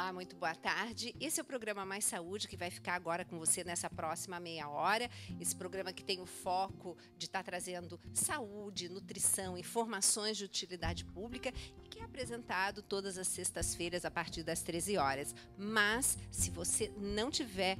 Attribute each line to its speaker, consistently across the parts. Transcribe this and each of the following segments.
Speaker 1: Olá, muito boa tarde. Esse é o programa Mais Saúde, que vai ficar agora com você nessa próxima meia hora. Esse programa que tem o foco de estar trazendo saúde, nutrição, informações de utilidade pública e que é apresentado todas as sextas-feiras a partir das 13 horas. Mas, se você não tiver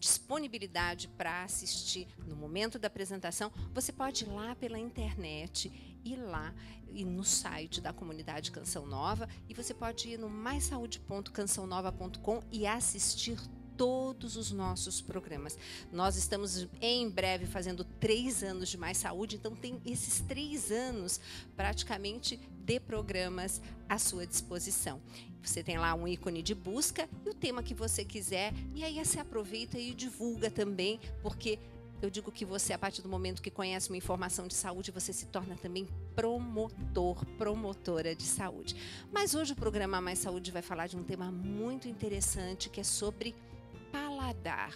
Speaker 1: disponibilidade para assistir no momento da apresentação, você pode ir lá pela internet, ir lá e no site da comunidade Canção Nova, e você pode ir no maissaude.cançãonova.com e assistir todos os nossos programas. Nós estamos em breve fazendo 3 anos de Mais Saúde, então tem esses 3 anos praticamente de programas à sua disposição. Você tem lá um ícone de busca e o tema que você quiser, e aí você aproveita e divulga também, porque eu digo que você, a partir do momento que conhece uma informação de saúde, você se torna também promotora de saúde. Mas hoje o programa Mais Saúde vai falar de um tema muito interessante, que é sobre paladar.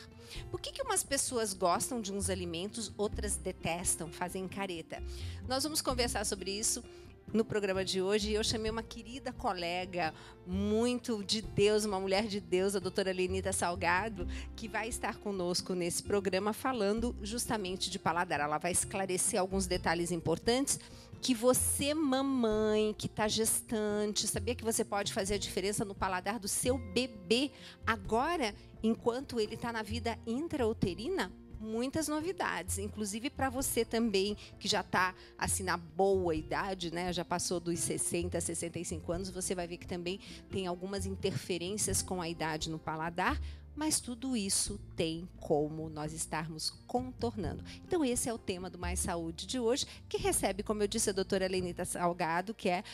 Speaker 1: Por que umas pessoas gostam de uns alimentos, outras detestam, fazem careta? Nós vamos conversar sobre isso no programa de hoje. Eu chamei uma querida colega, muito de Deus, uma mulher de Deus, a doutora Lenita Salgado, que vai estar conosco nesse programa falando justamente de paladar. Ela vai esclarecer alguns detalhes importantes que você, mamãe, que está gestante, sabia que você pode fazer a diferença no paladar do seu bebê agora, enquanto ele está na vida intrauterina? Muitas novidades, inclusive para você também, que já está na boa idade, né? Já passou dos 60, 65 anos, você vai ver que também tem algumas interferências com a idade no paladar, mas tudo isso tem como nós estarmos contornando. Então esse é o tema do Mais Saúde de hoje, que recebe, como eu disse, a doutora Lenita Salgado, que é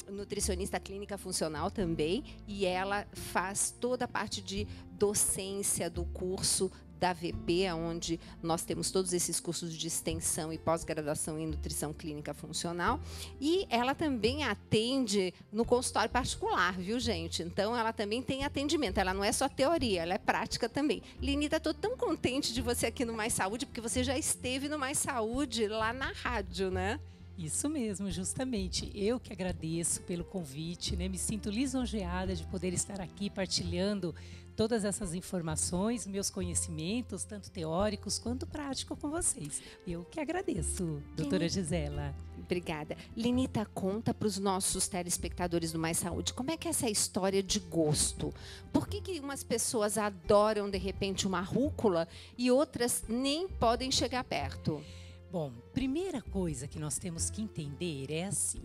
Speaker 1: nutricionista clínica funcional também, e ela faz toda a parte de docência do curso da VP, onde nós temos todos esses cursos de extensão e pós-graduação em nutrição clínica funcional, e ela também atende no consultório particular, viu, gente? Então ela também tem atendimento, ela não é só teoria, ela é prática também. Lenita, estou tão contente de você aqui no Mais Saúde, porque você já esteve no Mais Saúde lá na rádio, né?
Speaker 2: Isso mesmo, justamente. Eu que agradeço pelo convite, né? Me sinto lisonjeada de poder estar aqui partilhando todas essas informações, meus conhecimentos, tanto teóricos quanto práticos, com vocês. Eu que agradeço, doutora Gisela.
Speaker 1: Obrigada. Lenita, conta para os nossos telespectadores do Mais Saúde, como é que é essa história de gosto? Por que umas pessoas adoram, de repente, uma rúcula e outras nem podem chegar perto?
Speaker 2: Bom, primeira coisa que nós temos que entender é assim,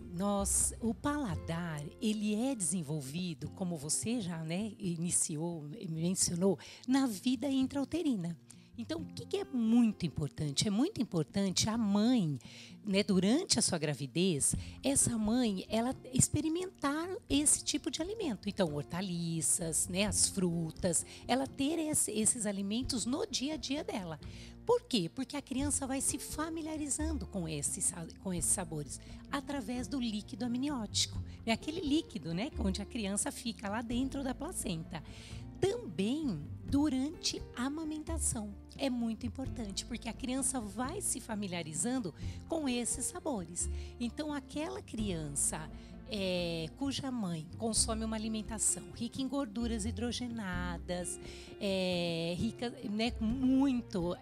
Speaker 2: o paladar, ele é desenvolvido, como você já mencionou, na vida intrauterina. Então, o que é muito importante? É muito importante a mãe, né, durante a sua gravidez, essa mãe, ela experimentar esse tipo de alimento. Então, hortaliças, né, as frutas, ela ter esses alimentos no dia a dia dela. Por quê? Porque a criança vai se familiarizando com esses sabores através do líquido amniótico. É aquele líquido, né, onde a criança fica lá dentro da placenta. Também durante a amamentação é muito importante, porque a criança vai se familiarizando com esses sabores. Então, aquela criança cuja mãe consome uma alimentação rica em gorduras hidrogenadas, rica, né, com muito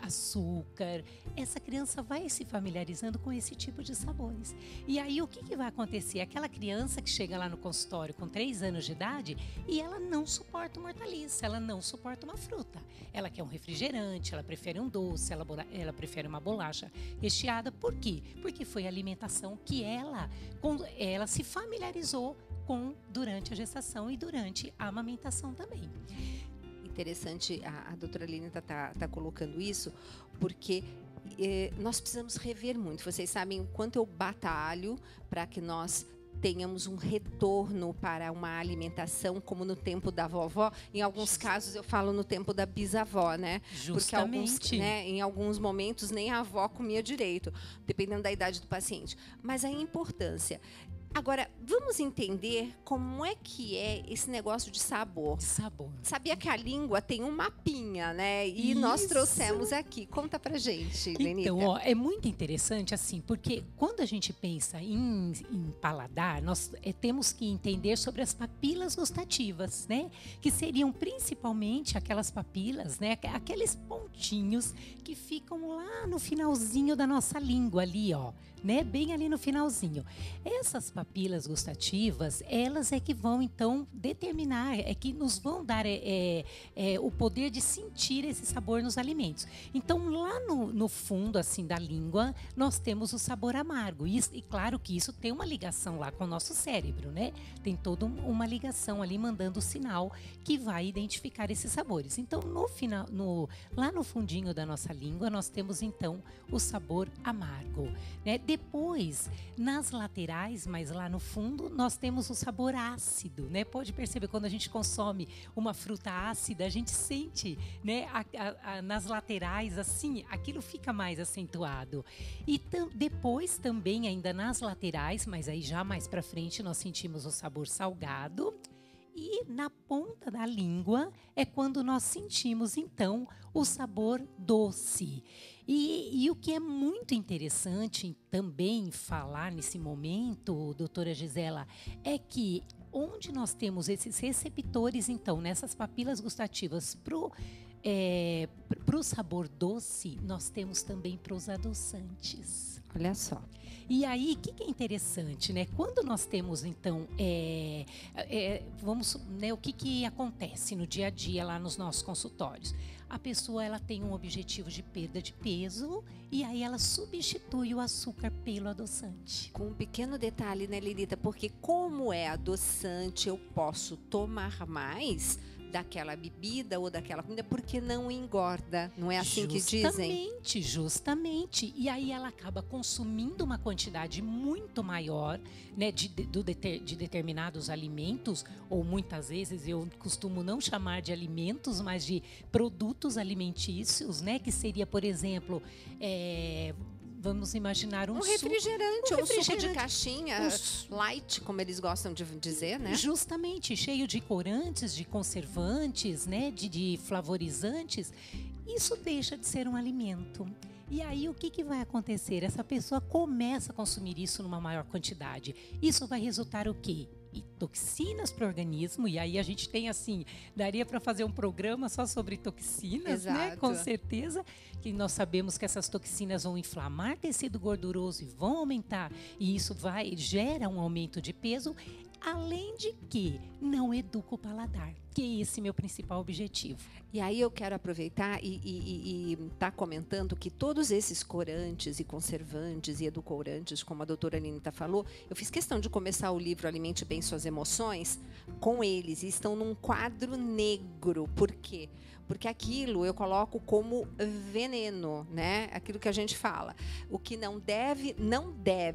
Speaker 2: açúcar, essa criança vai se familiarizando com esse tipo de sabores. E aí o que vai acontecer? Aquela criança que chega lá no consultório com 3 anos de idade e ela não suporta uma hortaliça, ela não suporta uma fruta. Ela quer um refrigerante, ela prefere um doce, ela prefere uma bolacha recheada. Por quê? Porque foi a alimentação que ela se familiarizou com durante a gestação e durante a amamentação também.
Speaker 1: Interessante, a doutora Lenita tá colocando isso, porque nós precisamos rever muito. Vocês sabem o quanto eu batalho para que nós tenhamos um retorno para uma alimentação como no tempo da vovó. Em alguns casos eu falo no tempo da bisavó, né?
Speaker 2: Justamente.
Speaker 1: Porque em alguns momentos nem a avó comia direito, dependendo da idade do paciente. Mas a importância, Agora, vamos entender como é que é esse negócio de sabor.
Speaker 2: Sabor.
Speaker 1: Sabia que a língua tem um mapinha, né? E nós trouxemos aqui. Conta pra gente, Lenita.
Speaker 2: Então, ó, é muito interessante assim, porque quando a gente pensa em paladar, nós temos que entender sobre as papilas gustativas, né? Que seriam principalmente aquelas papilas, né? Aqueles pontinhos que ficam lá no finalzinho da nossa língua ali, ó. Né? Bem ali no finalzinho. Essas papilas gustativas, elas é que vão, então, determinar, é que nos vão dar o poder de sentir esse sabor nos alimentos. Então, lá no fundo, assim, da língua, nós temos o sabor amargo. E claro que isso tem uma ligação lá com o nosso cérebro, né? Tem toda uma ligação ali, mandando o sinal que vai identificar esses sabores. Então, lá no fundinho da nossa língua, nós temos, então, o sabor amargo, né? Depois, nas laterais, mas lá no fundo, nós temos o sabor ácido, né? Pode perceber, quando a gente consome uma fruta ácida, a gente sente, né? Nas laterais, assim, aquilo fica mais acentuado. E depois também, ainda nas laterais, mas aí já mais para frente, nós sentimos o sabor salgado. E na ponta da língua é quando nós sentimos, então, o sabor doce. E o que é muito interessante também falar nesse momento, doutora Gisela, é que onde nós temos esses receptores, então, nessas papilas gustativas pro sabor doce, nós temos também para os adoçantes.
Speaker 1: Olha só.
Speaker 2: E aí, o que é interessante, né? Quando nós temos, então, o que acontece no dia a dia lá nos nossos consultórios? A pessoa, ela tem um objetivo de perda de peso e aí ela substitui o açúcar pelo adoçante.
Speaker 1: Com um pequeno detalhe, né, Lenita? Porque como é adoçante, eu posso tomar mais daquela bebida ou daquela comida porque não engorda, não é assim que dizem?
Speaker 2: Justamente. E aí ela acaba consumindo uma quantidade muito maior, né, de determinados alimentos, ou muitas vezes eu costumo não chamar de alimentos, mas de produtos alimentícios, né, que seria, por exemplo, vamos imaginar um
Speaker 1: refrigerante, ou suco de caixinha, light, como eles gostam de dizer, né?
Speaker 2: Justamente, cheio de corantes, de conservantes, né, de flavorizantes. Isso deixa de ser um alimento. E aí, o que vai acontecer? Essa pessoa começa a consumir isso numa maior quantidade. Isso vai resultar o quê? E toxinas para o organismo, e aí a gente tem assim, daria para fazer um programa só sobre toxinas, né? Com certeza, que nós sabemos que essas toxinas vão inflamar tecido gorduroso e vão aumentar, e isso gera um aumento de peso, além de que não educa o paladar, que é esse meu principal objetivo.
Speaker 1: E aí eu quero aproveitar e tá comentando que todos esses corantes e conservantes e edulcorantes, como a doutora Lenita falou, eu fiz questão de começar o livro Alimente Bem Suas Emoções com eles, e estão num quadro negro. Por quê? Porque aquilo eu coloco como veneno, né? Aquilo que a gente fala. O que não deve,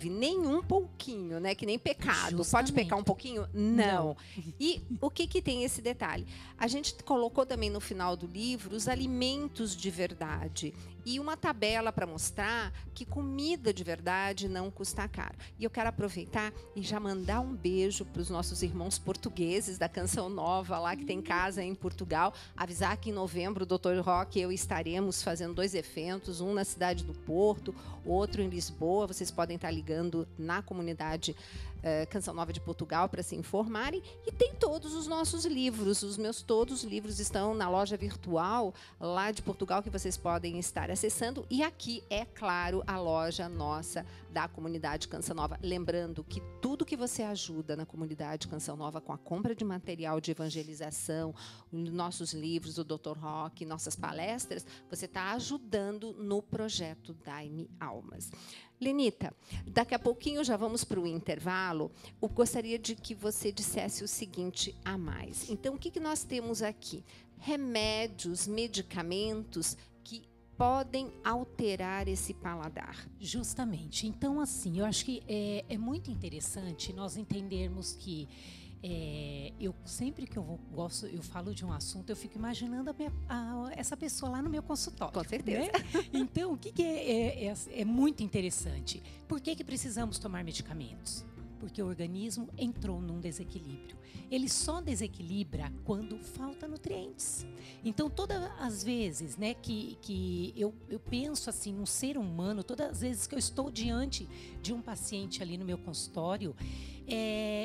Speaker 1: nem um pouquinho, né? Que nem pecado. Justamente. Pode pecar um pouquinho? Não. E o que tem esse detalhe? A gente colocou também no final do livro os alimentos de verdade. E uma tabela para mostrar que comida de verdade não custa caro. E eu quero aproveitar e já mandar um beijo para os nossos irmãos portugueses da Canção Nova, lá que tem casa em Portugal. Avisar que em novembro o Dr. Roque e eu estaremos fazendo 2 eventos, um na cidade do Porto, outro em Lisboa. Vocês podem estar ligando na comunidade Canção Nova de Portugal para se informarem. E tem todos os nossos livros. Todos os livros estão na loja virtual lá de Portugal, que vocês podem estar acessando. E aqui, é claro, a loja nossa da comunidade Canção Nova. Lembrando que tudo que você ajuda na comunidade Canção Nova com a compra de material de evangelização, nossos livros, o Dr. Roque, nossas palestras, você está ajudando no projeto Dai-me Almas. Lenita, daqui a pouquinho já vamos para o intervalo. Eu gostaria de que você dissesse o seguinte a mais. Então, o que nós temos aqui? Remédios, medicamentos que podem alterar esse paladar.
Speaker 2: Justamente. Então, assim, eu acho que é muito interessante nós entendermos que eu sempre que eu falo de um assunto, eu fico imaginando essa pessoa lá no meu consultório.
Speaker 1: Com certeza.
Speaker 2: Né? Então, o que é muito interessante? Por que precisamos tomar medicamentos? Porque o organismo entrou num desequilíbrio. Ele só desequilibra quando falta nutrientes. Então, todas as vezes, né, que eu penso assim num ser humano, todas as vezes que eu estou diante de um paciente ali no meu consultório,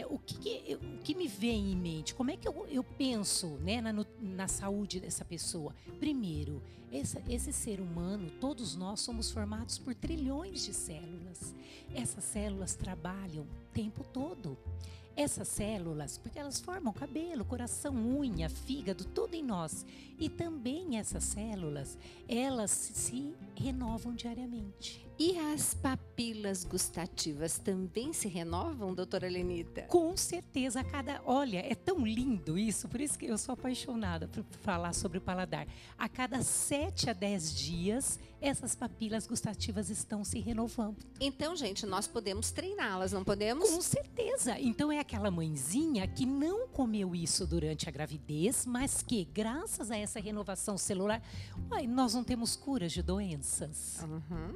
Speaker 2: o que me vem em mente? Como é que eu penso, né, na saúde dessa pessoa? Primeiro, esse ser humano, todos nós somos formados por trilhões de células. Essas células trabalham o tempo todo. Essas células, porque elas formam cabelo, coração, unha, fígado, tudo em nós. E também essas células, elas se renovam diariamente.
Speaker 1: E as papilas gustativas também se renovam, doutora Lenita?
Speaker 2: Com certeza, olha, é tão lindo isso, por isso que eu sou apaixonada por falar sobre o paladar. A cada 7 a 10 dias, essas papilas gustativas estão se renovando.
Speaker 1: Então, gente, nós podemos treiná-las, não podemos?
Speaker 2: Com certeza. Então, é aquela mãezinha que não comeu isso durante a gravidez, mas que, graças a essa renovação celular, nós não temos curas de doenças.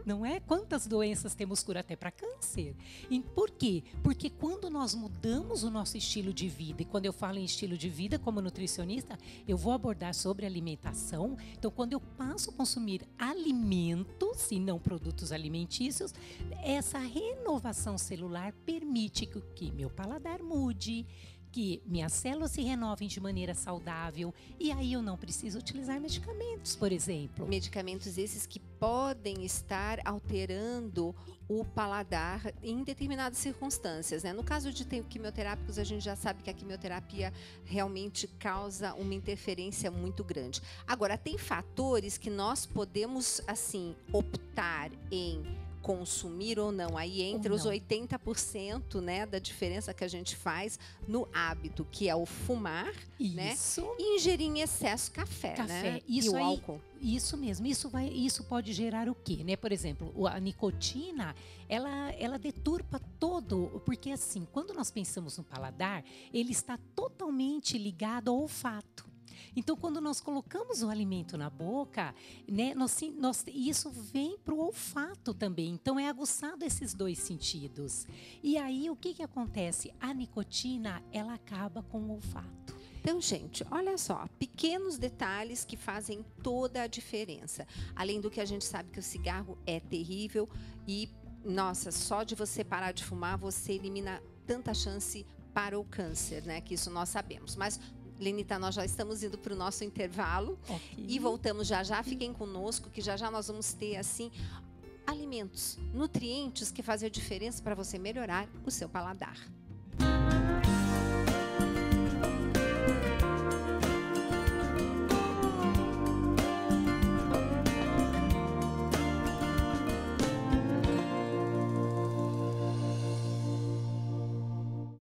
Speaker 2: Não é? Quantas doenças temos cura até para câncer? E por quê? Porque quando nós mudamos o nosso estilo de vida, e quando eu falo em estilo de vida como nutricionista, eu vou abordar sobre alimentação. Então, quando eu passo a consumir alimentos e não produtos alimentícios, essa renovação celular permite que meu paladar mude, que minhas células se renovem de maneira saudável, e aí eu não preciso utilizar medicamentos, por exemplo.
Speaker 1: Medicamentos esses que podem estar alterando o paladar em determinadas circunstâncias, né? No caso de quimioterápicos, a gente já sabe que a quimioterapia realmente causa uma interferência muito grande. Agora, tem fatores que nós podemos, assim, optar em consumir ou não, aí entre os 80%, né, da diferença que a gente faz no hábito, que é o fumar, né, e ingerir em excesso café, né,
Speaker 2: isso
Speaker 1: e o
Speaker 2: aí,
Speaker 1: álcool.
Speaker 2: Isso mesmo, isso pode gerar o quê, né? Por exemplo, a nicotina, ela deturpa todo, porque assim, quando nós pensamos no paladar, ele está totalmente ligado ao olfato. Então, quando nós colocamos o alimento na boca, né, isso vem para o olfato também. Então, é aguçado esses dois sentidos. E aí, o que acontece? A nicotina, ela acaba com o olfato.
Speaker 1: Então, gente, olha só, pequenos detalhes que fazem toda a diferença. Além do que a gente sabe que o cigarro é terrível e, nossa, só de você parar de fumar, você elimina tanta chance para o câncer, né? Que isso nós sabemos. Mas, Lenita, nós já estamos indo para o nosso intervalo e voltamos já já. Fiquem conosco que já já nós vamos ter, assim, alimentos, nutrientes que fazem a diferença para você melhorar o seu paladar.